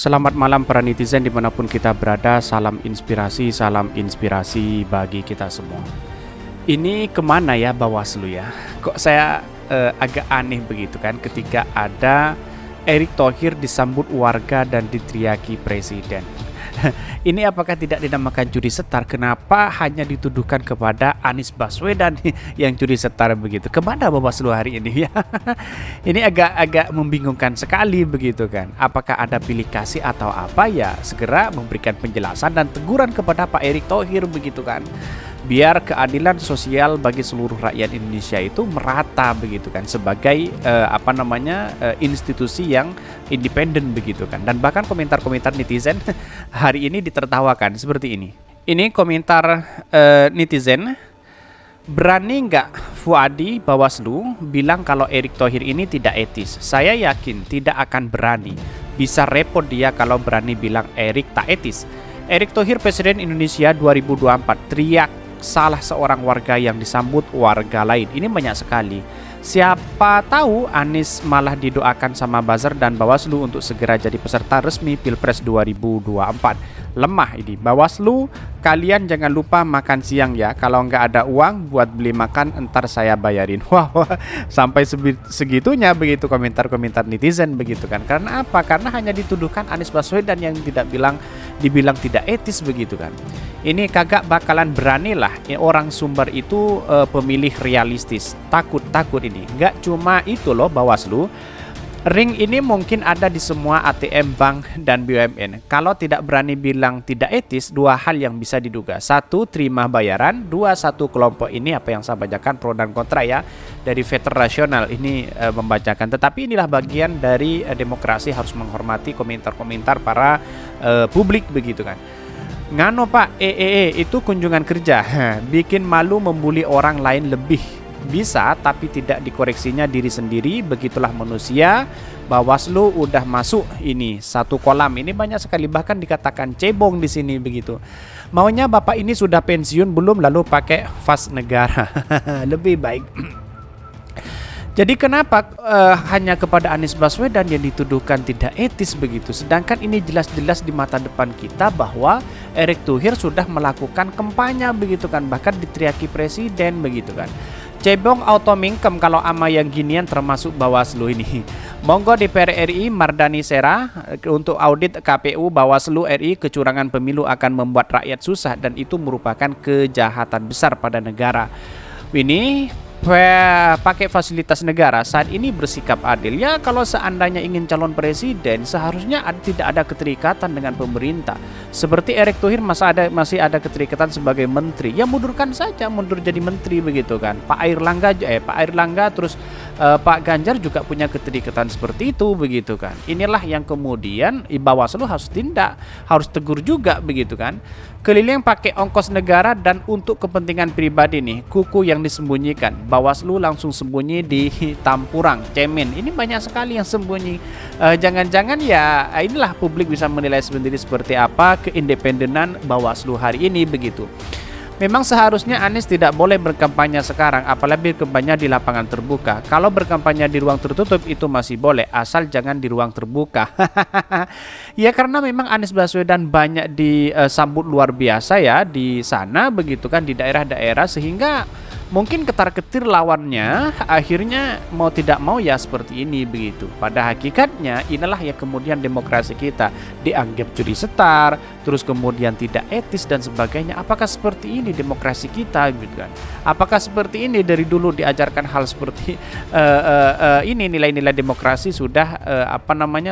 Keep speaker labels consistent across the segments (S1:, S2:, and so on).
S1: Selamat malam para netizen dimanapun kita berada, salam inspirasi bagi kita semua. Ini kemana ya Bawaslu ya? Kok saya agak aneh begitu kan ketika ada Erick Thohir disambut warga dan diteriaki presiden. Ini apakah tidak dinamakan curi setar? Kenapa hanya dituduhkan kepada Anies Baswedan yang curi setar begitu? Kemana Bawaslu hari ini ya? Ini agak membingungkan sekali begitu kan. Apakah ada pilih kasih atau apa ya? Segera memberikan penjelasan dan teguran kepada Pak Erick Thohir begitu kan. Biar keadilan sosial bagi seluruh rakyat Indonesia itu merata begitu kan sebagai institusi yang independen begitu kan. Dan bahkan komentar-komentar netizen hari ini ditertawakan seperti ini. Ini komentar netizen, berani nggak Fuadi Bawaslu bilang kalau Erick Thohir ini tidak etis? Saya yakin tidak akan berani. Bisa repot dia kalau berani bilang Erick tak etis. Erick Thohir Presiden Indonesia 2024 teriak salah seorang warga yang disambut warga lain. Ini banyak sekali. Siapa tahu Anies malah didoakan sama buzzer dan Bawaslu untuk segera jadi peserta resmi Pilpres 2024. Lemah ini Bawaslu, kalian jangan lupa makan siang ya. Kalau nggak ada uang buat beli makan entar saya bayarin. Wah, sampai segitunya begitu komentar-komentar netizen begitu kan. Karena apa? Karena hanya dituduhkan Anies Baswedan yang dibilang tidak etis begitu kan. Ini kagak bakalan berani lah orang sumber itu pemilih realistis. Takut ini. Nggak cuma itu loh Bawaslu. Ring ini mungkin ada di semua ATM bank dan BUMN. Kalau tidak berani bilang tidak etis, dua hal yang bisa diduga. Satu, terima bayaran. Dua, satu kelompok ini apa yang saya bacakan pro dan kontra ya. Dari veter rasional ini membacakan. Tetapi inilah bagian dari demokrasi, harus menghormati komentar-komentar para publik begitu kan. Ngano Pak, itu kunjungan kerja. Bikin malu membuli orang lain lebih bisa tapi tidak dikoreksinya diri sendiri. Begitulah manusia. Bawaslu udah masuk ini satu kolam. Ini banyak sekali bahkan dikatakan cebong di sini begitu. Maunya Bapak ini sudah pensiun belum lalu pakai vas negara. Lebih baik. Jadi kenapa hanya kepada Anies Baswedan yang dituduhkan tidak etis begitu? Sedangkan ini jelas-jelas di mata depan kita bahwa Erick Thohir sudah melakukan kampanye begitu kan. Bahkan diteriaki presiden begitu kan. Cebong auto mingkem kalau ama yang ginian termasuk Bawaslu ini. Monggo DPR RI Mardani Sera untuk audit KPU Bawaslu RI kecurangan pemilu akan membuat rakyat susah dan itu merupakan kejahatan besar pada negara. Ini pakai fasilitas negara saat ini bersikap adil ya. Kalau seandainya ingin calon presiden seharusnya tidak ada keterikatan dengan pemerintah. Seperti Erick Thohir masih ada keterikatan sebagai menteri, ya mundurkan saja, mundur jadi menteri begitu kan. Pak Airlangga terus Pak Ganjar juga punya keterikatan seperti itu begitu kan. Inilah yang kemudian Bawaslu harus tindak, harus tegur juga begitu kan. Keliling pakai ongkos negara dan untuk kepentingan pribadi nih, kuku yang disembunyikan. Bawaslu langsung sembunyi di Tampurang, Cemen. Ini banyak sekali yang sembunyi. Jangan-jangan ya inilah publik bisa menilai sendiri seperti apa keindependenan Bawaslu hari ini begitu. Memang seharusnya Anies tidak boleh berkampanye sekarang, apalagi kampanye di lapangan terbuka. Kalau berkampanye di ruang tertutup itu masih boleh, asal jangan di ruang terbuka. Ya karena memang Anies Baswedan banyak disambut luar biasa ya di sana begitu kan, di daerah-daerah, sehingga mungkin ketar-ketir lawannya akhirnya mau tidak mau ya seperti ini begitu. Pada hakikatnya inilah ya kemudian demokrasi kita dianggap curi setar, terus kemudian tidak etis dan sebagainya. Apakah seperti ini demokrasi kita gitu kan? Apakah seperti ini dari dulu diajarkan hal seperti ini, nilai-nilai demokrasi sudah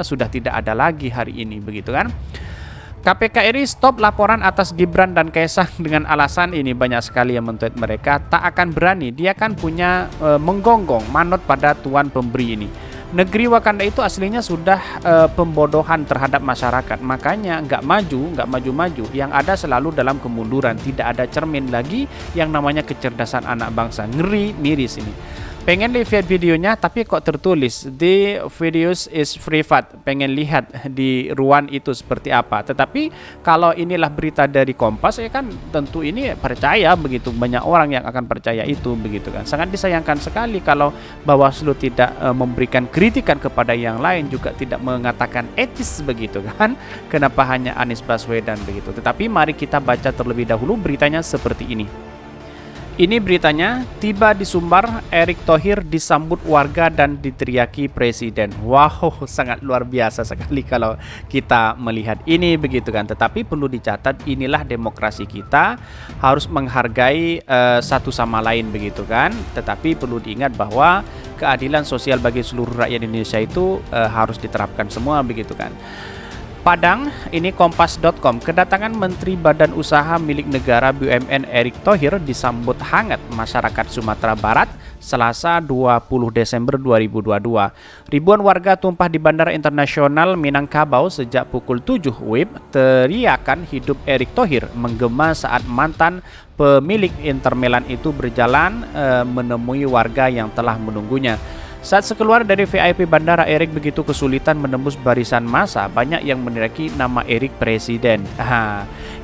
S1: sudah tidak ada lagi hari ini begitu kan? KPK RI stop laporan atas Gibran dan Kaesang dengan alasan ini banyak sekali yang men-tweet mereka tak akan berani. Dia kan punya menggonggong manut pada tuan pemberi ini. Negeri Wakanda itu aslinya sudah pembodohan terhadap masyarakat. Makanya nggak maju-maju. Yang ada selalu dalam kemunduran. Tidak ada cermin lagi yang namanya kecerdasan anak bangsa. Ngeri, miris ini. Pengen lihat videonya tapi kok tertulis the videos is private, pengen lihat di ruang itu seperti apa. Tetapi kalau inilah berita dari Kompas ya kan tentu ini percaya begitu, banyak orang yang akan percaya itu begitu kan. Sangat disayangkan sekali kalau Bawaslu tidak memberikan kritikan kepada yang lain, juga tidak mengatakan etis begitu kan. Kenapa hanya Anies Baswedan begitu. Tetapi mari kita baca terlebih dahulu beritanya seperti ini. Ini beritanya, tiba di Sumbar, Erick Thohir disambut warga dan diteriaki presiden. Wow, sangat luar biasa sekali kalau kita melihat ini begitu kan. Tetapi perlu dicatat, inilah demokrasi kita, harus menghargai satu sama lain begitu kan. Tetapi perlu diingat bahwa keadilan sosial bagi seluruh rakyat Indonesia itu harus diterapkan semua begitu kan. Padang, ini kompas.com, kedatangan Menteri Badan Usaha milik negara BUMN Erick Thohir disambut hangat masyarakat Sumatera Barat Selasa 20 Desember 2022. Ribuan warga tumpah di Bandara Internasional Minangkabau sejak pukul 7 WIB. Teriakan hidup Erick Thohir menggema saat mantan pemilik Inter Milan itu berjalan menemui warga yang telah menunggunya. Saat sekeluar dari VIP bandara, Erick begitu kesulitan menembus barisan massa. Banyak yang meneriaki nama Erick presiden.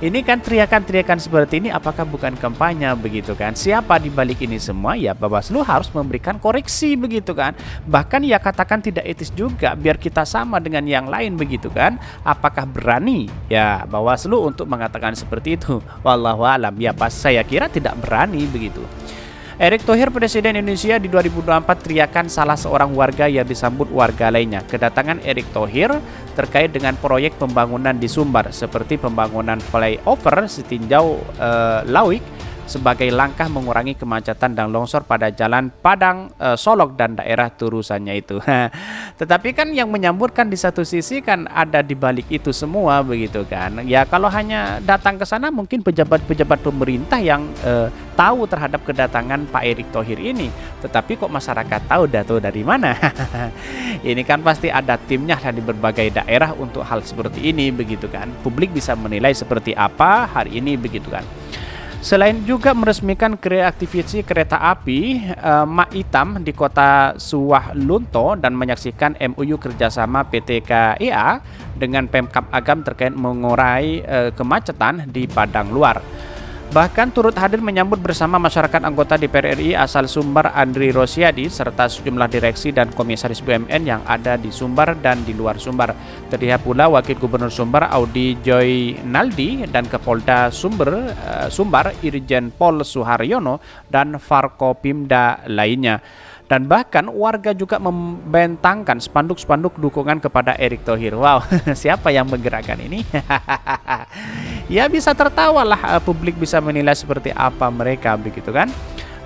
S1: Ini kan teriakan-teriakan seperti ini apakah bukan kampanye begitu kan? Siapa di balik ini semua? Ya Bawaslu harus memberikan koreksi begitu kan? Bahkan ya katakan tidak etis juga biar kita sama dengan yang lain begitu kan? Apakah berani ya Bawaslu untuk mengatakan seperti itu? Wallahu alam. Ya pas saya kira tidak berani begitu. Erick Thohir Presiden Indonesia di 2024 teriakan salah seorang warga yang disambut warga lainnya. Kedatangan Erick Thohir terkait dengan proyek pembangunan di Sumbar seperti pembangunan flyover setinjau Lawik sebagai langkah mengurangi kemacetan dan longsor pada jalan Padang, Solok dan daerah turusannya itu. Tetapi kan yang menyambutkan di satu sisi kan ada di balik itu semua begitu kan. Ya kalau hanya datang ke sana mungkin pejabat-pejabat pemerintah yang tahu terhadap kedatangan Pak Erick Thohir ini. Tetapi kok masyarakat tahu dari mana? Ini kan pasti ada timnya di berbagai daerah untuk hal seperti ini begitu kan. Publik bisa menilai seperti apa hari ini begitu kan. Selain juga meresmikan reaktivasi kereta api Mak Itam di kota Suwah Lunto dan menyaksikan MOU kerjasama PT KAI dengan Pemkab Agam terkait mengurai kemacetan di Padang Luar. Bahkan turut hadir menyambut bersama masyarakat anggota DPR RI asal Sumbar Andri Rosiadi serta sejumlah direksi dan komisaris BUMN yang ada di Sumbar dan di luar Sumbar. Terlihat pula Wakil Gubernur Sumbar Audi Joy Naldi dan Kapolda Sumbar Irjen Pol Suharyono dan Forkopimda lainnya. Dan bahkan warga juga membentangkan spanduk-spanduk dukungan kepada Erick Thohir. Wow, siapa yang menggerakkan ini? Ya bisa tertawalah, publik bisa menilai seperti apa mereka begitu kan.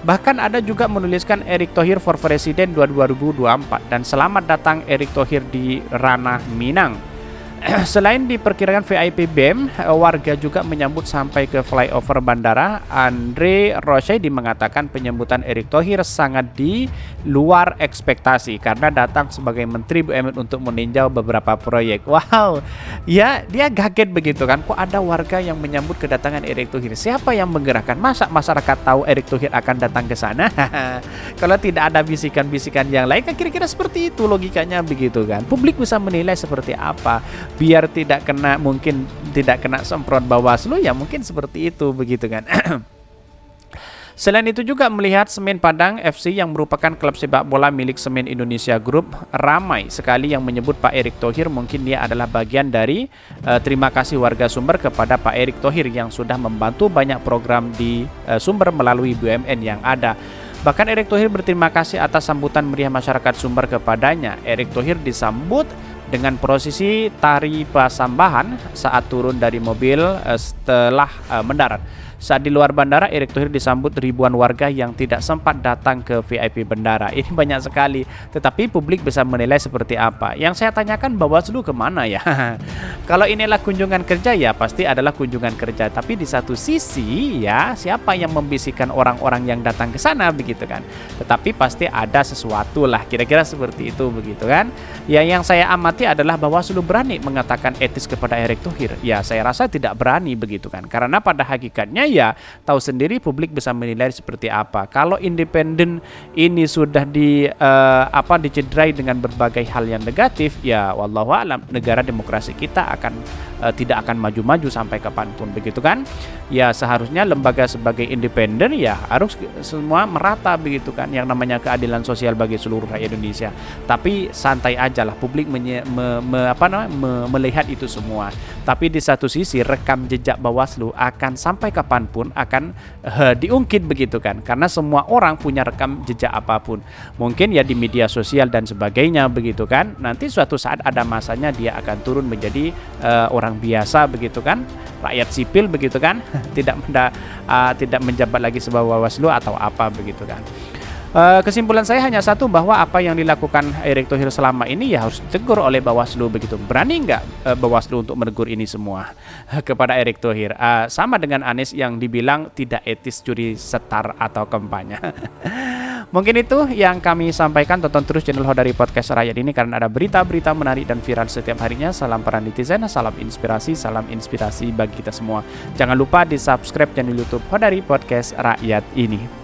S1: Bahkan ada juga menuliskan Erick Thohir for President 2024 dan selamat datang Erick Thohir di Ranah Minang. Selain diperkirakan VIP BEM, warga juga menyambut sampai ke flyover bandara. Andre Rosiadi mengatakan penyambutan Erick Thohir sangat di luar ekspektasi karena datang sebagai Menteri BUMN untuk meninjau beberapa proyek. Wow, ya dia kaget begitu kan, kok ada warga yang menyambut kedatangan Erick Thohir. Siapa yang menggerakkan? Masa masyarakat tahu Erick Thohir akan datang ke sana? Kalau tidak ada bisikan-bisikan yang lain kan kira-kira seperti itu logikanya begitu kan. Publik bisa menilai seperti apa. Biar mungkin tidak kena semprot Bawaslu ya mungkin seperti itu begitu kan. Selain itu juga melihat Semen Padang FC yang merupakan klub sepak bola milik Semen Indonesia Group, ramai sekali yang menyebut Pak Erick Thohir mungkin dia adalah bagian dari terima kasih warga Sumber kepada Pak Erick Thohir yang sudah membantu banyak program di Sumber melalui BUMN yang ada. Bahkan Erick Thohir berterima kasih atas sambutan meriah masyarakat Sumber kepadanya. Erick Thohir disambut dengan prosesi tari pasambahan saat turun dari mobil setelah mendarat. Saat di luar bandara, Erick Thohir disambut ribuan warga yang tidak sempat datang ke VIP bandara. Ini banyak sekali, tetapi publik bisa menilai seperti apa. Yang saya tanyakan Bawaslu kemana ya? Kalau inilah kunjungan kerja ya pasti adalah kunjungan kerja. Tapi di satu sisi ya siapa yang membisikkan orang-orang yang datang ke sana begitu kan? Tetapi pasti ada sesuatu lah, kira-kira seperti itu begitu kan? Ya yang saya amati adalah Bawaslu berani mengatakan etis kepada Erick Thohir. Ya saya rasa tidak berani begitu kan? Karena pada hakikatnya ya tahu sendiri publik bisa menilai seperti apa. Kalau independen ini sudah dicederai dengan berbagai hal yang negatif, ya wallahu alam negara demokrasi kita tidak akan maju-maju sampai kapanpun, begitu kan? Ya seharusnya lembaga sebagai independen ya harus semua merata, begitu kan, yang namanya keadilan sosial bagi seluruh rakyat Indonesia. Tapi santai aja lah publik melihat itu semua. Tapi di satu sisi rekam jejak Bawaslu akan sampai kapanpun akan diungkit, begitu kan, karena semua orang punya rekam jejak apapun, mungkin ya di media sosial dan sebagainya, begitu kan. Nanti suatu saat ada masanya dia akan turun menjadi orang biasa, begitu kan, rakyat sipil, begitu kan, tidak menjabat lagi sebagai Bawaslu atau apa, begitu kan. Kesimpulan saya hanya satu, bahwa apa yang dilakukan Erick Thohir selama ini ya harus ditegur oleh Bawaslu, begitu. Berani nggak Bawaslu untuk menegur ini semua kepada Erick Thohir? Sama dengan Anies yang dibilang tidak etis curi setar atau kampanye. Mungkin itu yang kami sampaikan. Tonton terus channel Hodari Podcast Rakyat ini karena ada berita-berita menarik dan viral setiap harinya. Salam para netizen, salam inspirasi bagi kita semua. Jangan lupa di subscribe channel YouTube Hodari Podcast Rakyat ini.